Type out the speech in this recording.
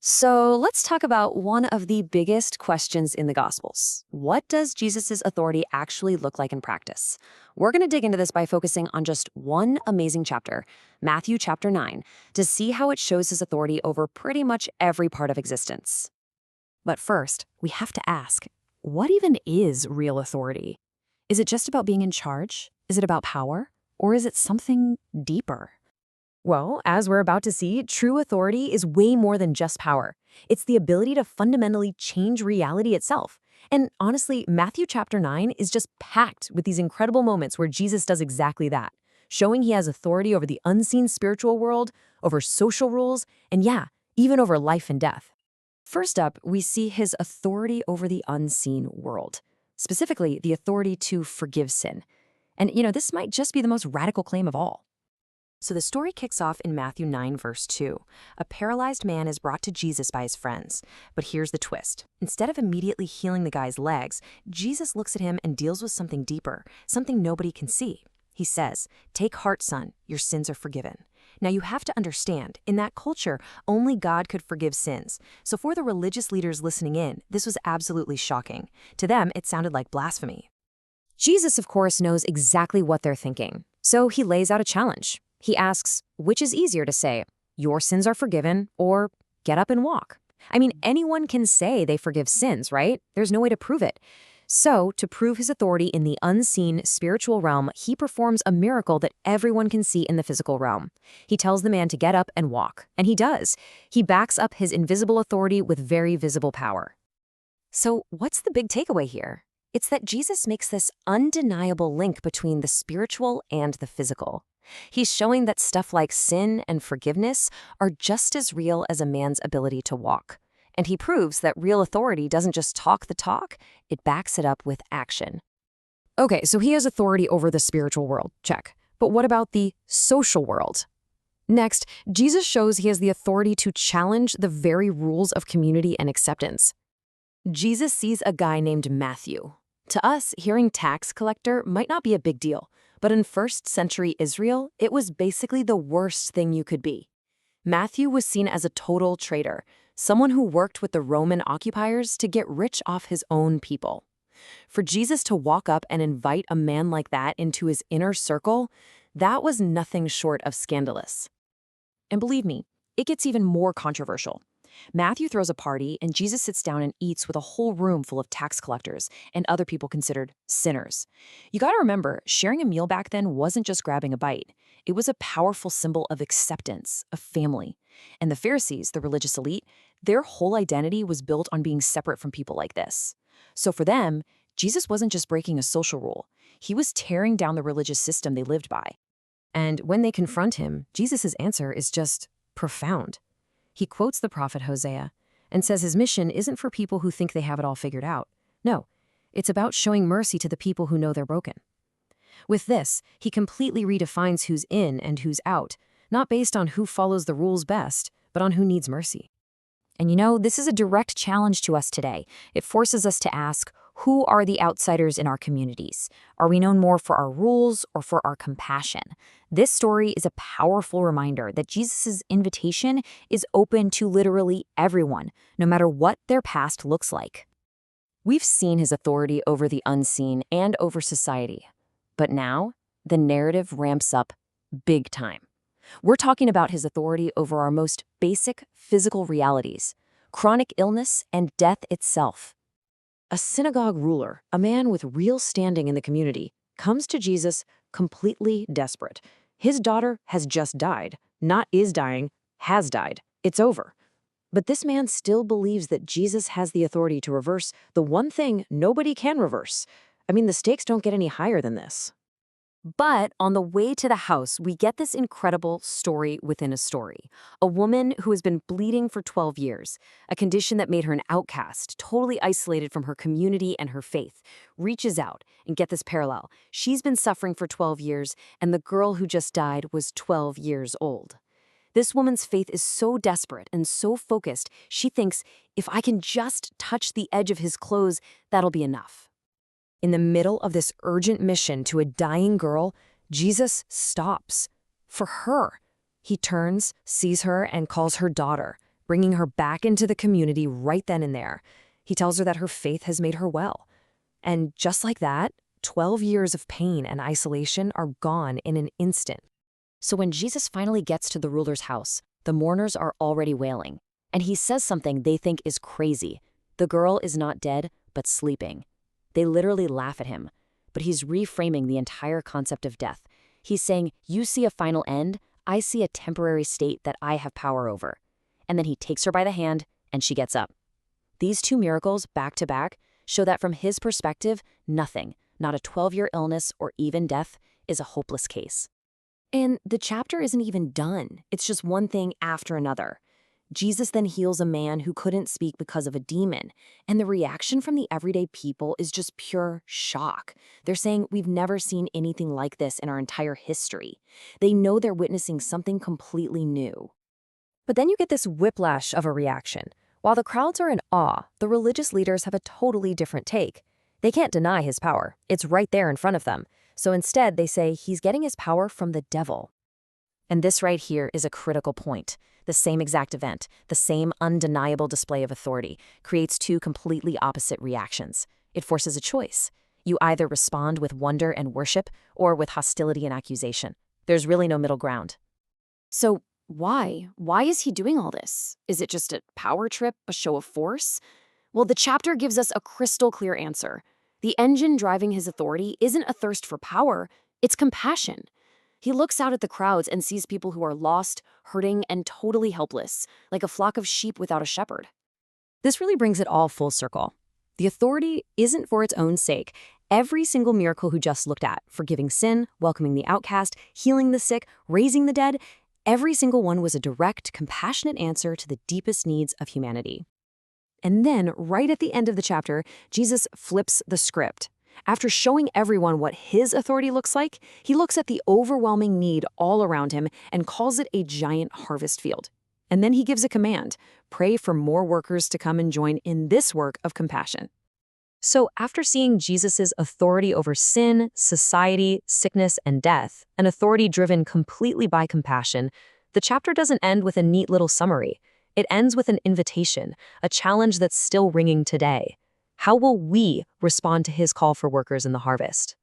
So let's talk about one of the biggest questions in the Gospels. What does Jesus' authority actually look like in practice? We're going to dig into this by focusing on just one amazing chapter, Matthew chapter 9, to see how it shows his authority over pretty much every part of existence. But first, we have to ask, what even is real authority? Is it just about being in charge? Is it about power? Or is it something deeper? Well, as we're about to see, true authority is way more than just power. It's the ability to fundamentally change reality itself. And honestly, Matthew chapter 9 is just packed with these incredible moments where Jesus does exactly that, showing he has authority over the unseen spiritual world, over social rules, and yeah, even over life and death. First up, we see his authority over the unseen world, specifically the authority to forgive sin. And this might just be the most radical claim of all. So the story kicks off in Matthew 9, verse 2. A paralyzed man is brought to Jesus by his friends. But here's the twist. Instead of immediately healing the guy's legs, Jesus looks at him and deals with something deeper, something nobody can see. He says, "Take heart, son, your sins are forgiven." Now you have to understand, in that culture, only God could forgive sins. So for the religious leaders listening in, this was absolutely shocking. To them, it sounded like blasphemy. Jesus, of course, knows exactly what they're thinking. So he lays out a challenge. He asks, which is easier to say, your sins are forgiven, or get up and walk? I mean, anyone can say they forgive sins, right? There's no way to prove it. So, to prove his authority in the unseen spiritual realm, he performs a miracle that everyone can see in the physical realm. He tells the man to get up and walk, and he does. He backs up his invisible authority with very visible power. So, what's the big takeaway here? It's that Jesus makes this undeniable link between the spiritual and the physical. He's showing that stuff like sin and forgiveness are just as real as a man's ability to walk. And he proves that real authority doesn't just talk the talk, it backs it up with action. Okay, so he has authority over the spiritual world, check. But what about the social world? Next, Jesus shows he has the authority to challenge the very rules of community and acceptance. Jesus sees a guy named Matthew. To us, hearing tax collector might not be a big deal, but in first century Israel, it was basically the worst thing you could be. Matthew was seen as a total traitor, someone who worked with the Roman occupiers to get rich off his own people. For Jesus to walk up and invite a man like that into his inner circle, that was nothing short of scandalous. And believe me, it gets even more controversial. Matthew throws a party, and Jesus sits down and eats with a whole room full of tax collectors and other people considered sinners. You gotta remember, sharing a meal back then wasn't just grabbing a bite. It was a powerful symbol of acceptance, of family. And the Pharisees, the religious elite, their whole identity was built on being separate from people like this. So for them, Jesus wasn't just breaking a social rule. He was tearing down the religious system they lived by. And when they confront him, Jesus' answer is just profound. He quotes the prophet Hosea and says his mission isn't for people who think they have it all figured out. No, it's about showing mercy to the people who know they're broken. With this, he completely redefines who's in and who's out, not based on who follows the rules best, but on who needs mercy. And this is a direct challenge to us today. It forces us to ask, who are the outsiders in our communities? Are we known more for our rules or for our compassion? This story is a powerful reminder that Jesus' invitation is open to literally everyone, no matter what their past looks like. We've seen his authority over the unseen and over society. But now, the narrative ramps up big time. We're talking about his authority over our most basic physical realities, chronic illness and death itself. A synagogue ruler, a man with real standing in the community, comes to Jesus completely desperate. His daughter has just died, not is dying, has died. It's over. But this man still believes that Jesus has the authority to reverse the one thing nobody can reverse. I mean, the stakes don't get any higher than this. But on the way to the house, we get this incredible story within a story. A woman who has been bleeding for 12 years, a condition that made her an outcast, totally isolated from her community and her faith, reaches out, and get this parallel. She's been suffering for 12 years, and the girl who just died was 12 years old. This woman's faith is so desperate and so focused, she thinks, if I can just touch the edge of his clothes, that'll be enough. In the middle of this urgent mission to a dying girl, Jesus stops. For her. He turns, sees her, and calls her daughter. bringing her back into the community right then and there. He tells her that her faith has made her well. And just like that, 12 years of pain and isolation are gone in an instant. So when Jesus finally gets to the ruler's house, the mourners are already wailing. And he says something they think is crazy. The girl is not dead, but sleeping. They literally laugh at him. But he's reframing the entire concept of death. He's saying, you see a final end, I see a temporary state that I have power over. And then he takes her by the hand, and she gets up. These two miracles, back to back, show that from his perspective, nothing, not a 12-year illness or even death, is a hopeless case. And the chapter isn't even done. It's just one thing after another. Jesus then heals a man who couldn't speak because of a demon, and the reaction from the everyday people is just pure shock. They're saying, we've never seen anything like this in our entire history. They know they're witnessing something completely new. But then you get this whiplash of a reaction. While the crowds are in awe, the religious leaders have a totally different take. They can't deny his power. It's right there in front of them. So instead, they say he's getting his power from the devil. And this right here is a critical point. The same exact event, the same undeniable display of authority, creates two completely opposite reactions. It forces a choice. You either respond with wonder and worship or with hostility and accusation. There's really no middle ground. So why? Why is he doing all this? Is it just a power trip, a show of force? Well, the chapter gives us a crystal clear answer. The engine driving his authority isn't a thirst for power, it's compassion. He looks out at the crowds and sees people who are lost, hurting, and totally helpless, like a flock of sheep without a shepherd. This really brings it all full circle. The authority isn't for its own sake. Every single miracle we just looked at, forgiving sin, welcoming the outcast, healing the sick, raising the dead, every single one was a direct, compassionate answer to the deepest needs of humanity. And then, right at the end of the chapter, Jesus flips the script. After showing everyone what his authority looks like, he looks at the overwhelming need all around him and calls it a giant harvest field. And then he gives a command: pray for more workers to come and join in this work of compassion. So after seeing Jesus' authority over sin, society, sickness, and death, an authority driven completely by compassion, the chapter doesn't end with a neat little summary. It ends with an invitation, a challenge that's still ringing today. How will we respond to his call for workers in the harvest?